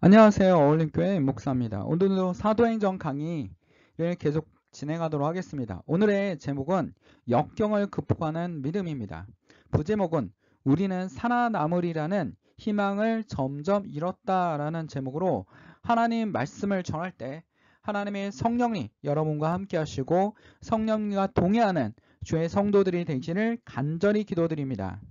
안녕하세요. 어울림교회 목사입니다. 오늘도 사도행전 강의를 계속 진행하도록 하겠습니다. 오늘의 제목은 역경을 극복하는 믿음입니다. 부제목은 우리는 살아남으리라는 희망을 점점 잃었다라는 제목으로 하나님 말씀을 전할 때 하나님의 성령이 여러분과 함께 하시고 성령과 동행하는 주의 성도들이 되시기를 간절히 기도드립니다.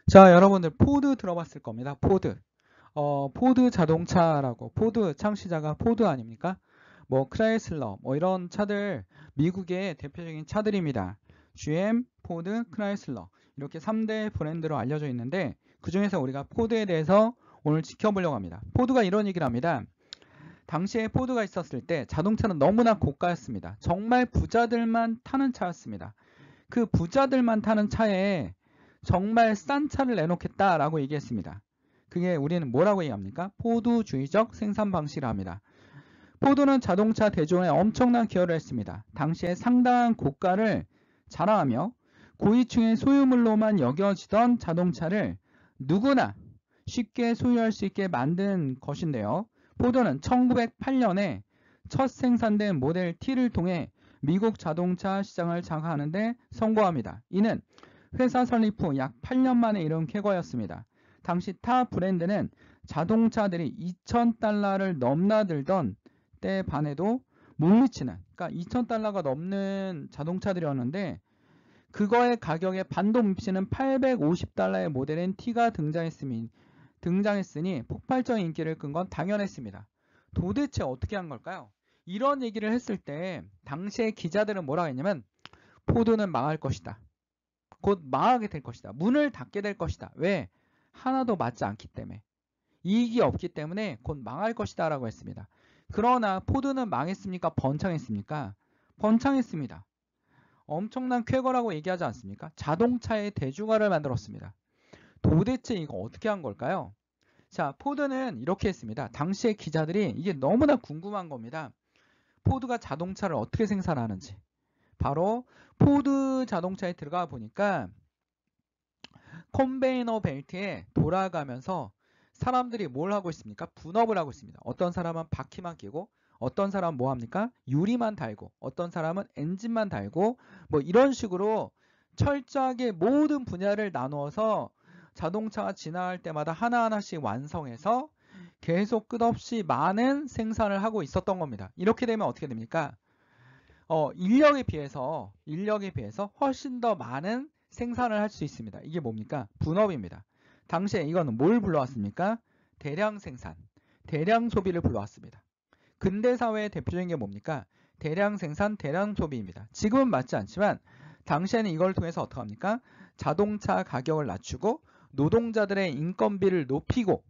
자, 여러분들 포드 들어봤을 겁니다. 포드. 포드 자동차라고, 포드 창시자가 포드 아닙니까? 뭐 크라이슬러 뭐 이런 차들, 미국의 대표적인 차들입니다. GM, 포드, 크라이슬러 이렇게 3대 브랜드로 알려져 있는데 그 중에서 우리가 포드에 대해서 오늘 지켜보려고 합니다. 포드가 이런 얘기를 합니다. 당시에 포드가 있었을 때 자동차는 너무나 고가였습니다. 정말 부자들만 타는 차였습니다. 그 부자들만 타는 차에 정말 싼 차를 내놓겠다라고 얘기했습니다. 그게 우리는 뭐라고 얘기합니까? 포드주의적 생산 방식을 합니다. 포드는 자동차 대중에 엄청난 기여를 했습니다. 당시에 상당한 고가를 자랑하며 고위층의 소유물로만 여겨지던 자동차를 누구나 쉽게 소유할 수 있게 만든 것인데요. 포드는 1908년에 첫 생산된 모델 T를 통해 미국 자동차 시장을 장악하는 데 성공합니다. 이는 회사 설립 후 약 8년 만에 이룬 쾌거였습니다. 당시 타 브랜드는 자동차들이 2,000달러를 넘나들던 때에 반해도 못 미치는, 그러니까 2,000달러가 넘는 자동차들이었는데 그거의 가격에 반도 못 미치는 850달러의 모델인 T가 등장했으니 폭발적인 인기를 끈 건 당연했습니다. 도대체 어떻게 한 걸까요? 이런 얘기를 했을 때 당시의 기자들은 뭐라고 했냐면 포드는 망할 것이다. 곧 망하게 될 것이다. 문을 닫게 될 것이다. 왜? 하나도 맞지 않기 때문에. 이익이 없기 때문에 곧 망할 것이다 라고 했습니다. 그러나 포드는 망했습니까? 번창했습니까? 번창했습니다. 엄청난 쾌거라고 얘기하지 않습니까? 자동차의 대중화를 만들었습니다. 도대체 이거 어떻게 한 걸까요? 자, 포드는 이렇게 했습니다. 당시의 기자들이 이게 너무나 궁금한 겁니다. 포드가 자동차를 어떻게 생산하는지. 바로 포드 자동차에 들어가 보니까 컨베이너 벨트에 돌아가면서 사람들이 뭘 하고 있습니까? 분업을 하고 있습니다. 어떤 사람은 바퀴만 끼고 어떤 사람은 뭐 합니까? 유리만 달고 어떤 사람은 엔진만 달고 뭐 이런 식으로 철저하게 모든 분야를 나누어서 자동차가 지나갈 때마다 하나하나씩 완성해서 계속 끝없이 많은 생산을 하고 있었던 겁니다. 이렇게 되면 어떻게 됩니까? 인력에 비해서 훨씬 더 많은 생산을 할 수 있습니다. 이게 뭡니까? 분업입니다. 당시에 이거는 뭘 불러왔습니까? 대량 생산, 대량 소비를 불러왔습니다. 근대 사회의 대표적인 게 뭡니까? 대량 생산, 대량 소비입니다. 지금은 맞지 않지만 당시에는 이걸 통해서 어떻게 합니까? 자동차 가격을 낮추고 노동자들의 인건비를 높이고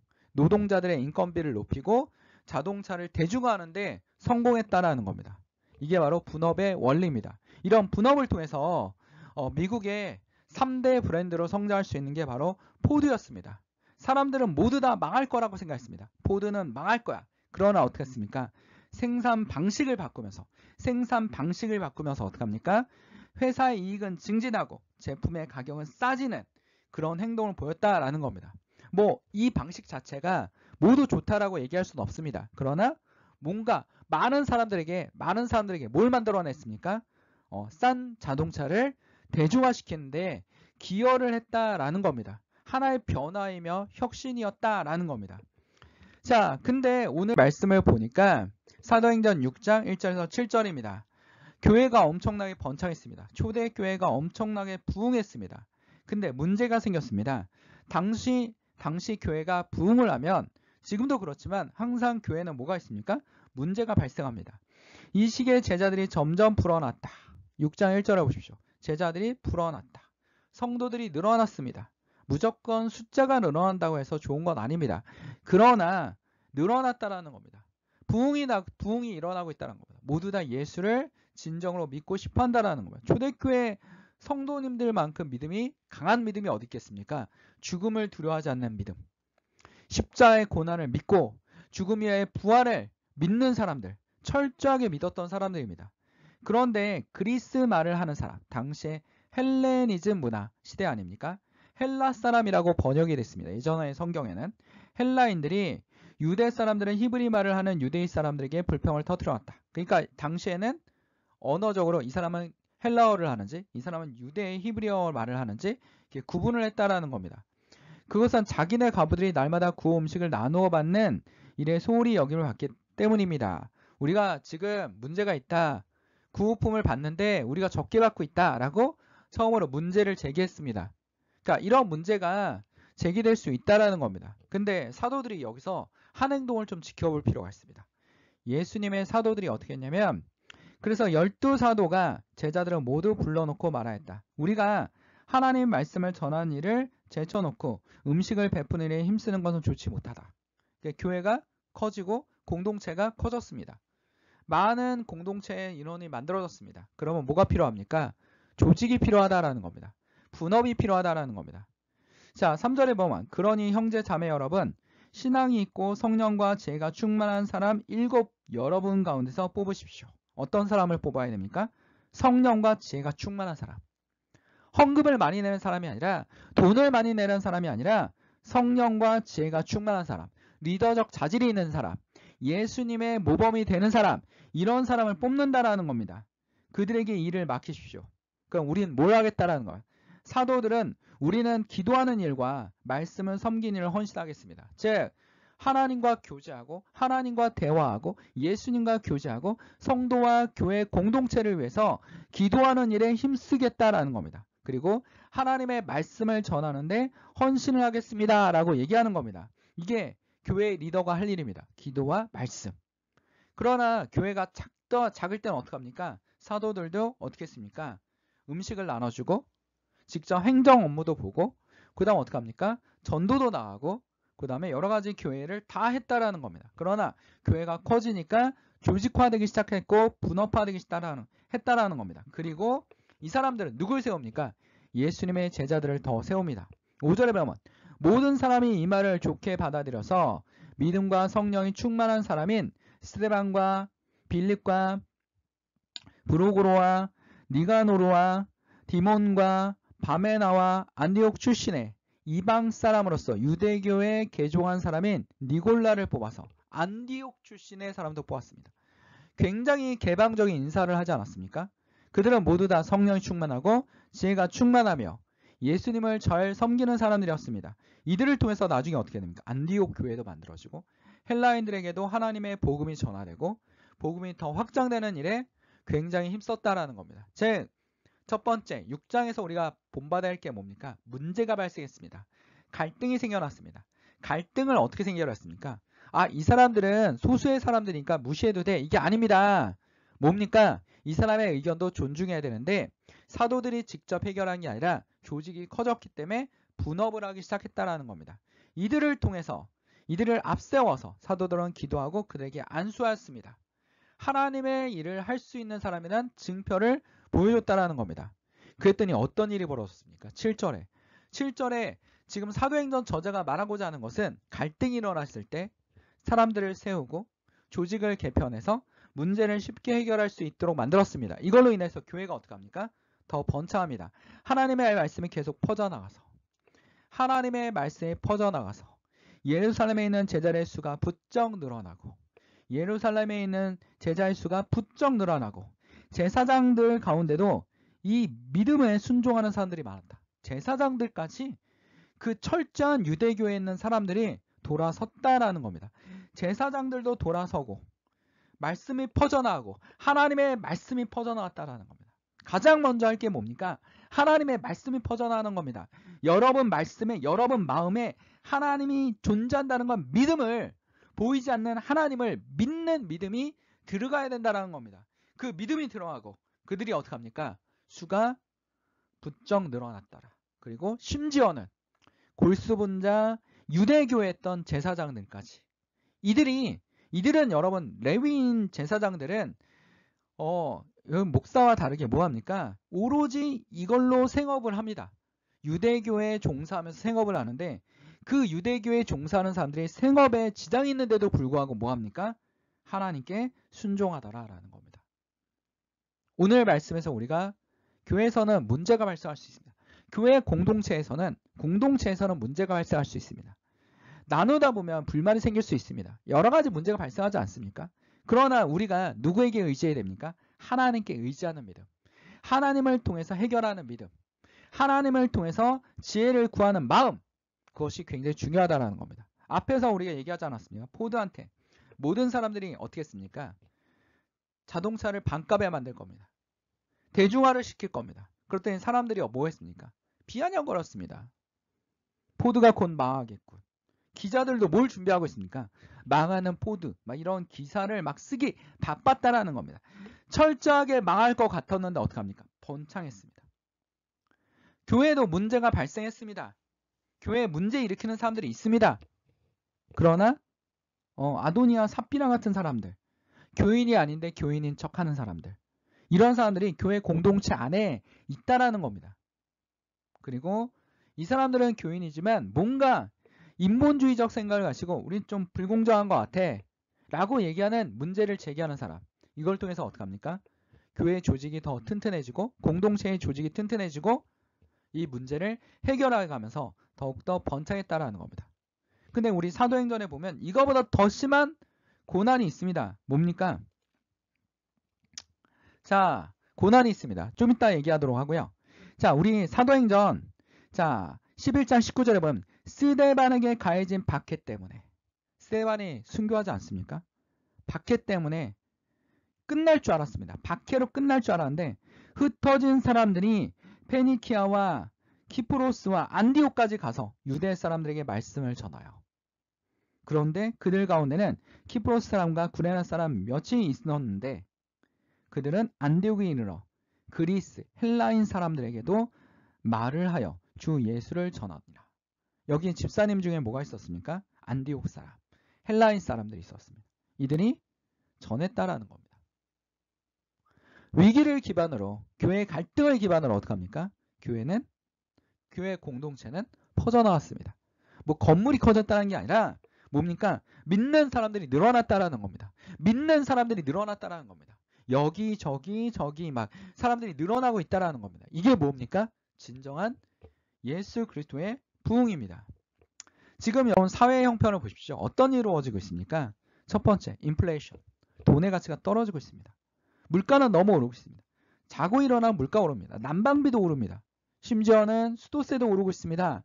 자동차를 대중화하는데 성공했다라는 겁니다. 이게 바로 분업의 원리입니다. 이런 분업을 통해서 미국의 3대 브랜드로 성장할 수 있는 게 바로 포드였습니다. 사람들은 모두 다 망할 거라고 생각했습니다. 포드는 망할 거야. 그러나 어떻게 했습니까? 생산 방식을 바꾸면서 어떻게 합니까? 회사의 이익은 증진하고 제품의 가격은 싸지는 그런 행동을 보였다라는 겁니다. 뭐 이 방식 자체가 모두 좋다라고 얘기할 수는 없습니다. 그러나 뭔가 많은 사람들에게 뭘 만들어냈습니까? 싼 자동차를 대중화시키는데 기여를 했다라는 겁니다. 하나의 변화이며 혁신이었다라는 겁니다. 자, 근데 오늘 말씀을 보니까 사도행전 6장 1절에서 7절입니다. 교회가 엄청나게 번창했습니다. 초대교회가 엄청나게 부흥했습니다. 근데 문제가 생겼습니다. 당시 교회가 부흥을 하면 지금도 그렇지만 항상 교회는 뭐가 있습니까? 문제가 발생합니다. 이 시기에 제자들이 점점 불어났다. 6장 1절에 보십시오. 제자들이 불어났다. 성도들이 늘어났습니다. 무조건 숫자가 늘어난다고 해서 좋은 건 아닙니다. 그러나 늘어났다라는 겁니다. 부흥이 일어나고 있다는 겁니다. 모두 다 예수를 진정으로 믿고 싶어 한다라는 겁니다. 초대교회 성도님들만큼 믿음이 강한 믿음이 어디 있겠습니까? 죽음을 두려워하지 않는 믿음. 십자의 고난을 믿고 죽음 이후의 부활을 믿는 사람들, 철저하게 믿었던 사람들입니다. 그런데 그리스 말을 하는 사람, 당시에 헬레니즘 문화 시대 아닙니까? 헬라 사람이라고 번역이 됐습니다. 예전의 성경에는 헬라인들이 유대 사람들은 히브리 말을 하는 유대인 사람들에게 불평을 터뜨려왔다. 그러니까 당시에는 언어적으로 이 사람은 헬라어를 하는지 이 사람은 유대의 히브리어 말을 하는지 이렇게 구분을 했다라는 겁니다. 그것은 자기네 가부들이 날마다 구호 음식을 나누어 받는 일에 소홀히 여김을 받기 때문입니다. 우리가 지금 문제가 있다. 구호품을 받는데 우리가 적게 받고 있다라고 처음으로 문제를 제기했습니다. 그러니까 이런 문제가 제기될 수 있다라는 겁니다. 근데 사도들이 여기서 한 행동을 좀 지켜볼 필요가 있습니다. 예수님의 사도들이 어떻게 했냐면 그래서 12사도가 제자들을 모두 불러놓고 말하였다. 우리가 하나님 말씀을 전하는 일을 제쳐놓고 음식을 베푸는 일에 힘쓰는 것은 좋지 못하다. 교회가 커지고 공동체가 커졌습니다. 많은 공동체의 인원이 만들어졌습니다. 그러면 뭐가 필요합니까? 조직이 필요하다라는 겁니다. 분업이 필요하다라는 겁니다. 자, 3절에 보면 그러니 형제 자매 여러분 신앙이 있고 성령과 지혜가 충만한 사람 7 여러분 가운데서 뽑으십시오. 어떤 사람을 뽑아야 됩니까? 성령과 지혜가 충만한 사람. 헌금을 많이 내는 사람이 아니라 돈을 많이 내는 사람이 아니라 성령과 지혜가 충만한 사람, 리더적 자질이 있는 사람, 예수님의 모범이 되는 사람, 이런 사람을 뽑는다라는 겁니다. 그들에게 일을 맡기십시오. 그럼 우리는 뭘 하겠다라는 거예요. 사도들은 우리는 기도하는 일과 말씀을 섬기는 일을 헌신하겠습니다. 즉 하나님과 교제하고 하나님과 대화하고 예수님과 교제하고 성도와 교회 공동체를 위해서 기도하는 일에 힘쓰겠다라는 겁니다. 그리고 하나님의 말씀을 전하는데 헌신을 하겠습니다 라고 얘기하는 겁니다. 이게 교회 리더가 할 일입니다. 기도와 말씀. 그러나 교회가 작을 때는 어떡합니까? 사도들도 어떻게 했습니까? 음식을 나눠주고 직접 행정 업무도 보고 그 다음 어떡합니까? 전도도 나가고 그 다음에 여러 가지 교회를 다 했다라는 겁니다. 그러나 교회가 커지니까 조직화되기 시작했고 분업화되기 했다라는 겁니다. 그리고 이 사람들은 누굴 세웁니까? 예수님의 제자들을 더 세웁니다. 5절에 보면 모든 사람이 이 말을 좋게 받아들여서 믿음과 성령이 충만한 사람인 스데반과 빌립과 브로고로와 니가노르와 디몬과 바메나와 안디옥 출신의 이방 사람으로서 유대교에 개종한 사람인 니골라를 뽑아서 안디옥 출신의 사람도 뽑았습니다. 굉장히 개방적인 인사를 하지 않았습니까? 그들은 모두 다 성령이 충만하고 지혜가 충만하며 예수님을 잘 섬기는 사람들이었습니다. 이들을 통해서 나중에 어떻게 됩니까? 안디옥 교회도 만들어지고 헬라인들에게도 하나님의 복음이 전화되고 복음이 더 확장되는 일에 굉장히 힘썼다라는 겁니다. 즉 첫 번째 6장에서 우리가 본받아야 할 게 뭡니까? 문제가 발생했습니다. 갈등이 생겨났습니다. 갈등을 어떻게 해결했습니까? 이 사람들은 소수의 사람들이니까 무시해도 돼. 이게 아닙니다. 뭡니까? 이 사람의 의견도 존중해야 되는데 사도들이 직접 해결한 게 아니라 조직이 커졌기 때문에 분업을 하기 시작했다라는 겁니다. 이들을 통해서 이들을 앞세워서 사도들은 기도하고 그들에게 안수하였습니다. 하나님의 일을 할 수 있는 사람이란 증표를 보여줬다라는 겁니다. 그랬더니 어떤 일이 벌어졌습니까? 7절에 지금 사도행전 저자가 말하고자 하는 것은 갈등이 일어났을 때 사람들을 세우고 조직을 개편해서 문제를 쉽게 해결할 수 있도록 만들었습니다. 이걸로 인해서 교회가 어떻게 합니까? 더 번창합니다. 하나님의 말씀이 계속 퍼져나가서 하나님의 말씀이 퍼져나가서 예루살렘에 있는 제자의 수가 부쩍 늘어나고 예루살렘에 있는 제자의 수가 부쩍 늘어나고 제사장들 가운데도 이 믿음에 순종하는 사람들이 많았다. 제사장들까지 그 철저한 유대교에 있는 사람들이 돌아섰다라는 겁니다. 제사장들도 돌아서고 말씀이 퍼져나가고 하나님의 말씀이 퍼져나갔다라는 겁니다. 가장 먼저 할 게 뭡니까? 하나님의 말씀이 퍼져나가는 겁니다. 여러분 말씀에 여러분 마음에 하나님이 존재한다는 건 믿음을 보이지 않는 하나님을 믿는 믿음이 들어가야 된다는 겁니다. 그 믿음이 들어가고 그들이 어떻게 합니까? 수가 부쩍 늘어났더라. 그리고 심지어는 골수분자 유대교에 있던 제사장들까지 이들은 여러분 레위인 제사장들은 목사와 다르게 뭐합니까? 오로지 이걸로 생업을 합니다. 유대교에 종사하면서 생업을 하는데 그 유대교에 종사하는 사람들이 생업에 지장이 있는데도 불구하고 뭐합니까? 하나님께 순종하더라라는 겁니다. 오늘 말씀에서 우리가 교회에서는 문제가 발생할 수 있습니다. 교회 공동체에서는 문제가 발생할 수 있습니다. 나누다 보면 불만이 생길 수 있습니다. 여러 가지 문제가 발생하지 않습니까? 그러나 우리가 누구에게 의지해야 됩니까? 하나님께 의지하는 믿음. 하나님을 통해서 해결하는 믿음. 하나님을 통해서 지혜를 구하는 마음. 그것이 굉장히 중요하다는 겁니다. 앞에서 우리가 얘기하지 않았습니까? 포드한테 모든 사람들이 어떻게 했습니까? 자동차를 반값에 만들 겁니다. 대중화를 시킬 겁니다. 그랬더니 사람들이 뭐 했습니까? 비아냥거렸습니다. 포드가 곧 망하겠군. 기자들도 뭘 준비하고 있습니까? 망하는 포드, 막 이런 기사를 막 쓰기 바빴다라는 겁니다. 철저하게 망할 것 같았는데 어떡합니까? 번창했습니다. 교회에도 문제가 발생했습니다. 교회에 문제 일으키는 사람들이 있습니다. 그러나 아도니아 삽비라 같은 사람들, 교인이 아닌데 교인인 척하는 사람들, 이런 사람들이 교회 공동체 안에 있다라는 겁니다. 그리고 이 사람들은 교인이지만 뭔가 인본주의적 생각을 가지고 우린 좀 불공정한 것 같아 라고 얘기하는 문제를 제기하는 사람, 이걸 통해서 어떻게 합니까? 교회 조직이 더 튼튼해지고 공동체의 조직이 튼튼해지고 이 문제를 해결해 가면서 더욱더 번창했다라는 겁니다. 근데 우리 사도행전에 보면 이거보다 더 심한 고난이 있습니다. 뭡니까? 자, 고난이 있습니다. 좀 이따 얘기하도록 하고요. 자, 우리 사도행전 11장 19절에 보면 스데반에게 가해진 박해 때문에, 스데반이 순교하지 않습니까? 박해 때문에 끝날 줄 알았습니다. 박해로 끝날 줄 알았는데 흩어진 사람들이 페니키아와 키프로스와 안디옥까지 가서 유대 사람들에게 말씀을 전하여. 그런데 그들 가운데는 키프로스 사람과 구레나 사람 몇이 있었는데 그들은 안디옥에 이르러 그리스, 헬라인 사람들에게도 말을 하여 주 예수를 전하니라. 여기 집사님 중에 뭐가 있었습니까? 안디옥 사람, 헬라인 사람들이 있었습니다. 이들이 전했다라는 겁니다. 위기를 기반으로, 교회의 갈등을 기반으로 어떻게 합니까? 교회 공동체는 퍼져나왔습니다. 뭐 건물이 커졌다는 게 아니라 뭡니까? 믿는 사람들이 늘어났다라는 겁니다. 믿는 사람들이 늘어났다라는 겁니다. 여기 저기 막 사람들이 늘어나고 있다라는 겁니다. 이게 뭡니까? 진정한 예수 그리스도의 부흥입니다. 지금 여러분 사회 형편을 보십시오. 어떤 일이 이루어지고 있습니까? 첫 번째, 인플레이션. 돈의 가치가 떨어지고 있습니다. 물가는 너무 오르고 있습니다. 자고 일어나면 물가 오릅니다. 난방비도 오릅니다. 심지어는 수도세도 오르고 있습니다.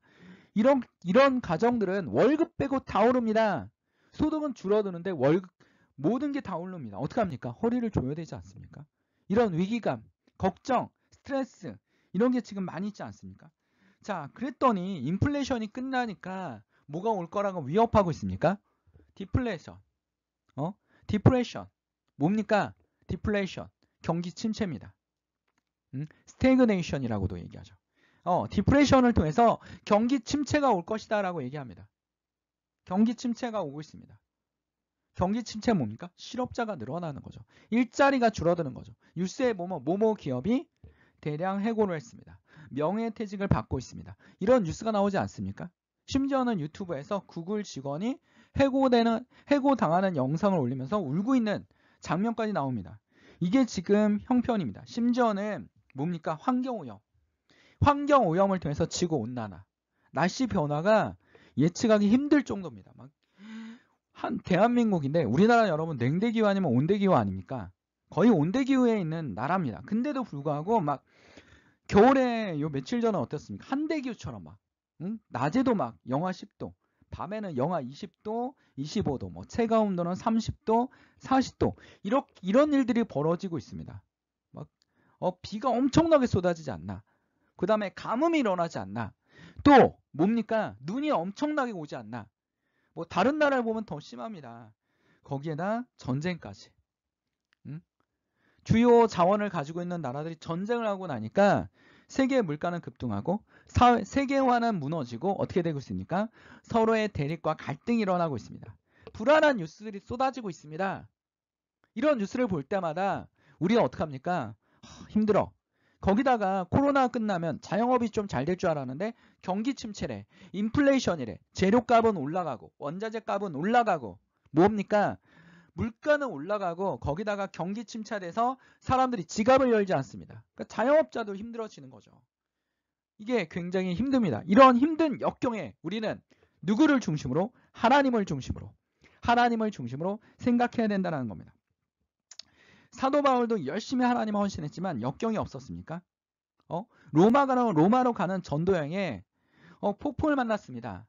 이런 가정들은 월급 빼고 다 오릅니다. 소득은 줄어드는데 월급 모든 게 다 오릅니다. 어떻게 합니까? 허리를 조여야 되지 않습니까? 이런 위기감, 걱정, 스트레스 이런 게 지금 많이 있지 않습니까? 자, 그랬더니 인플레이션이 끝나니까 뭐가 올 거라고 위협하고 있습니까? 디플레이션. 디프레션. 뭡니까? 디플레이션. 경기 침체입니다. 스태그네이션이라고도 얘기하죠. 디프레션을 통해서 경기 침체가 올 것이다 라고 얘기합니다. 경기 침체가 오고 있습니다. 경기 침체 뭡니까? 실업자가 늘어나는 거죠. 일자리가 줄어드는 거죠. 뉴스에 보면 모모 기업이 대량 해고를 했습니다. 명예퇴직을 받고 있습니다. 이런 뉴스가 나오지 않습니까? 심지어는 유튜브에서 구글 직원이 해고당하는 영상을 올리면서 울고 있는 장면까지 나옵니다. 이게 지금 형편입니다. 심지어는 뭡니까? 환경오염을 통해서 지구온난화, 날씨 변화가 예측하기 힘들 정도입니다. 한 대한민국인데 우리나라 여러분 냉대기후 아니면 온대기후 아닙니까? 거의 온대기후에 있는 나라입니다. 근데도 불구하고 막 겨울에 요 며칠 전에 어땠습니까? 한대기후처럼 막 낮에도 막 영하 10도, 밤에는 영하 20도, 25도, 뭐 체감온도는 30도, 40도 이런 일들이 벌어지고 있습니다. 막 비가 엄청나게 쏟아지지 않나? 그 다음에 가뭄이 일어나지 않나? 또 뭡니까? 눈이 엄청나게 오지 않나? 뭐 다른 나라를 보면 더 심합니다. 거기에다 전쟁까지. 주요 자원을 가지고 있는 나라들이 전쟁을 하고 나니까 세계의 물가는 급등하고 세계화는 무너지고 어떻게 되고 있습니까? 서로의 대립과 갈등이 일어나고 있습니다. 불안한 뉴스들이 쏟아지고 있습니다. 이런 뉴스를 볼 때마다 우리가 어떡합니까? 힘들어. 거기다가 코로나 끝나면 자영업이 좀 잘 될 줄 알았는데 경기 침체래. 인플레이션이래. 재료값은 올라가고 원자재 값은 올라가고 뭡니까? 물가는 올라가고 거기다가 경기 침체돼서 사람들이 지갑을 열지 않습니다. 그러니까 자영업자도 힘들어지는 거죠. 이게 굉장히 힘듭니다. 이런 힘든 역경에 우리는 누구를 중심으로? 하나님을 중심으로. 하나님을 중심으로 생각해야 된다는 겁니다. 사도 바울도 열심히 하나님을 헌신했지만 역경이 없었습니까? 로마로 가는 전도 여행에 폭풍을 만났습니다.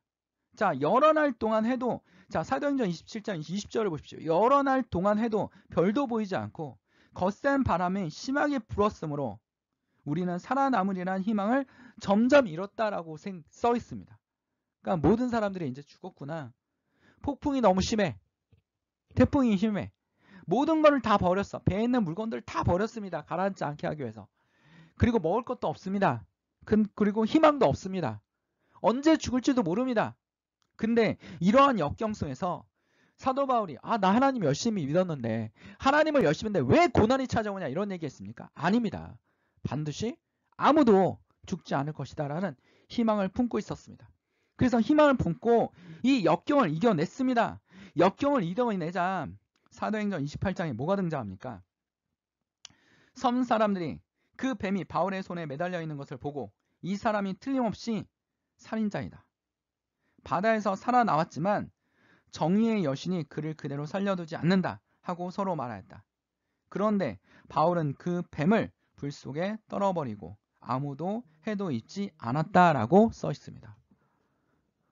자, 여러 날 동안 해도, 자, 사도행전 27장 20절을 보십시오. 여러 날 동안 해도 별도 보이지 않고 거센 바람이 심하게 불었으므로 우리는 살아남으리라는 희망을 점점 잃었다라고 써 있습니다. 그러니까 모든 사람들이 이제 죽었구나. 폭풍이 너무 심해. 태풍이 심해. 모든 걸 다 버렸어. 배에 있는 물건들 다 버렸습니다. 가라앉지 않게 하기 위해서. 그리고 먹을 것도 없습니다. 그리고 희망도 없습니다. 언제 죽을지도 모릅니다. 근데 이러한 역경 속에서 사도 바울이 나 하나님 열심히 믿었는데 하나님을 열심히 했는데 왜 고난이 찾아오냐 이런 얘기했습니까? 아닙니다. 반드시 아무도 죽지 않을 것이다 라는 희망을 품고 있었습니다. 그래서 희망을 품고 이 역경을 이겨냈습니다. 역경을 이겨내자 사도행전 28장에 뭐가 등장합니까? 섬 사람들이 그 뱀이 바울의 손에 매달려 있는 것을 보고 이 사람이 틀림없이 살인자이다. 바다에서 살아나왔지만 정의의 여신이 그를 그대로 살려두지 않는다 하고 서로 말하였다. 그런데 바울은 그 뱀을 불 속에 떨어버리고 아무도 해도 잊지 않았다라고 써 있습니다.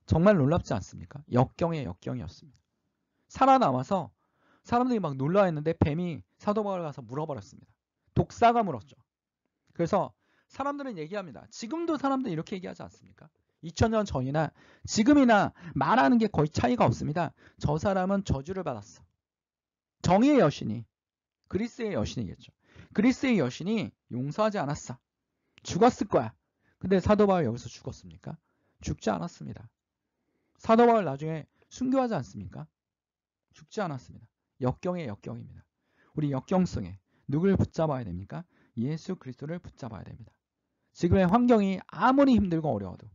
정말 놀랍지 않습니까? 역경의 역경이었습니다. 살아남아서 사람들이 막 놀라했는데 뱀이 사도 바울을 가서 물어버렸습니다. 독사가 물었죠. 그래서 사람들은 얘기합니다. 지금도 사람들이 이렇게 얘기하지 않습니까? 2000년 전이나 지금이나 말하는 게 거의 차이가 없습니다. 저 사람은 저주를 받았어. 정의의 여신이, 그리스의 여신이겠죠. 그리스의 여신이 용서하지 않았어. 죽었을 거야. 근데 사도 바울 여기서 죽었습니까? 죽지 않았습니다. 사도 바울 나중에 순교하지 않습니까? 죽지 않았습니다. 역경의 역경입니다. 우리 역경성에 누굴 붙잡아야 됩니까? 예수 그리스도를 붙잡아야 됩니다. 지금의 환경이 아무리 힘들고 어려워도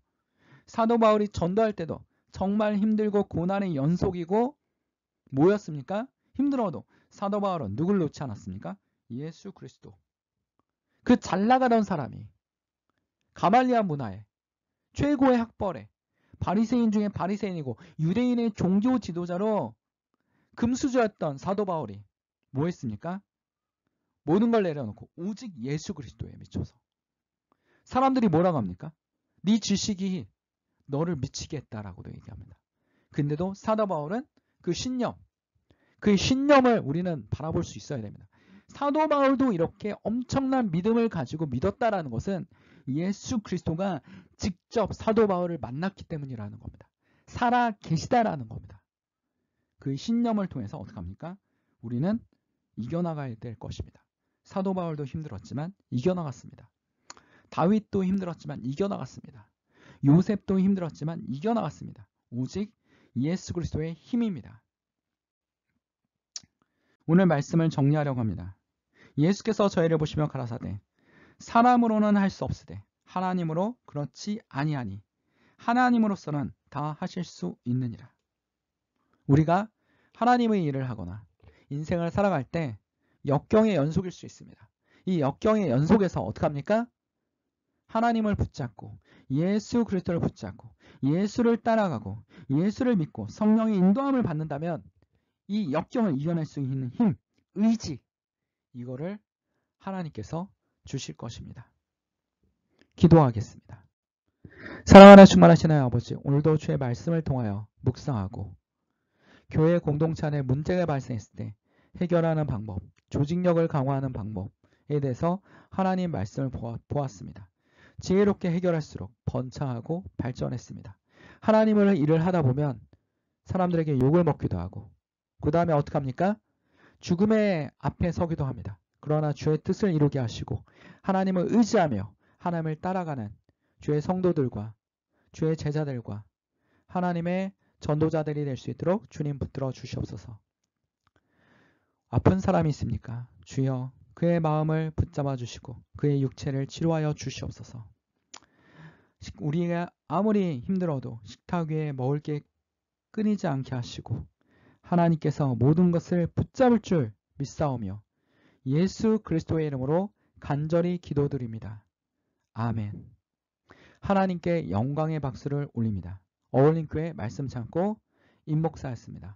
사도 바울이 전도할 때도 정말 힘들고 고난의 연속이고 뭐였습니까? 힘들어도 사도 바울은 누굴 놓지 않았습니까? 예수 그리스도. 그 잘 나가던 사람이 가말리아 문화에 최고의 학벌에 바리새인 중에 바리새인이고 유대인의 종교 지도자로 금수저였던 사도 바울이 뭐 했습니까? 모든 걸 내려놓고 오직 예수 그리스도에 미쳐서 사람들이 뭐라고 합니까? 네 지식이 너를 미치게 했다라고도 얘기합니다. 근데도 사도 바울은 그 신념을 우리는 바라볼 수 있어야 됩니다. 사도 바울도 이렇게 엄청난 믿음을 가지고 믿었다라는 것은 예수 그리스도가 직접 사도 바울을 만났기 때문이라는 겁니다. 살아 계시다라는 겁니다. 그 신념을 통해서 어떻게 합니까? 우리는 이겨나가야 될 것입니다. 사도 바울도 힘들었지만 이겨나갔습니다. 다윗도 힘들었지만 이겨나갔습니다. 요셉도 힘들었지만 이겨나갔습니다. 오직 예수 그리스도의 힘입니다. 오늘 말씀을 정리하려고 합니다. 예수께서 저희를 보시며 가라사대 사람으로는 할 수 없으되 하나님으로 그렇지 아니하니 하나님으로서는 다 하실 수 있느니라. 우리가 하나님의 일을 하거나 인생을 살아갈 때 역경의 연속일 수 있습니다. 이 역경의 연속에서 어떻게 합니까? 하나님을 붙잡고 예수 그리스도를 붙잡고 예수를 따라가고 예수를 믿고 성령의 인도함을 받는다면 이 역경을 이겨낼 수 있는 힘, 의지 이거를 하나님께서 주실 것입니다. 기도하겠습니다. 사랑하는 충만하신 하나님 아버지, 오늘도 주의 말씀을 통하여 묵상하고 교회 공동체 안에 문제가 발생했을 때 해결하는 방법, 조직력을 강화하는 방법에 대해서 하나님 말씀을 보았습니다. 지혜롭게 해결할수록 번창하고 발전했습니다. 하나님을 일을 하다 보면 사람들에게 욕을 먹기도 하고 그 다음에 어떻게 합니까? 죽음의 앞에 서기도 합니다. 그러나 주의 뜻을 이루게 하시고 하나님을 의지하며 하나님을 따라가는 주의 성도들과 주의 제자들과 하나님의 전도자들이 될 수 있도록 주님 붙들어 주시옵소서. 아픈 사람이 있습니까? 주여 그의 마음을 붙잡아 주시고 그의 육체를 치료하여 주시옵소서. 우리가 아무리 힘들어도 식탁 위에 먹을 게 끊이지 않게 하시고 하나님께서 모든 것을 붙잡을 줄 믿사오며 예수 그리스도의 이름으로 간절히 기도드립니다. 아멘. 하나님께 영광의 박수를 올립니다. 어울림교회 말씀 창고 임목사였습니다.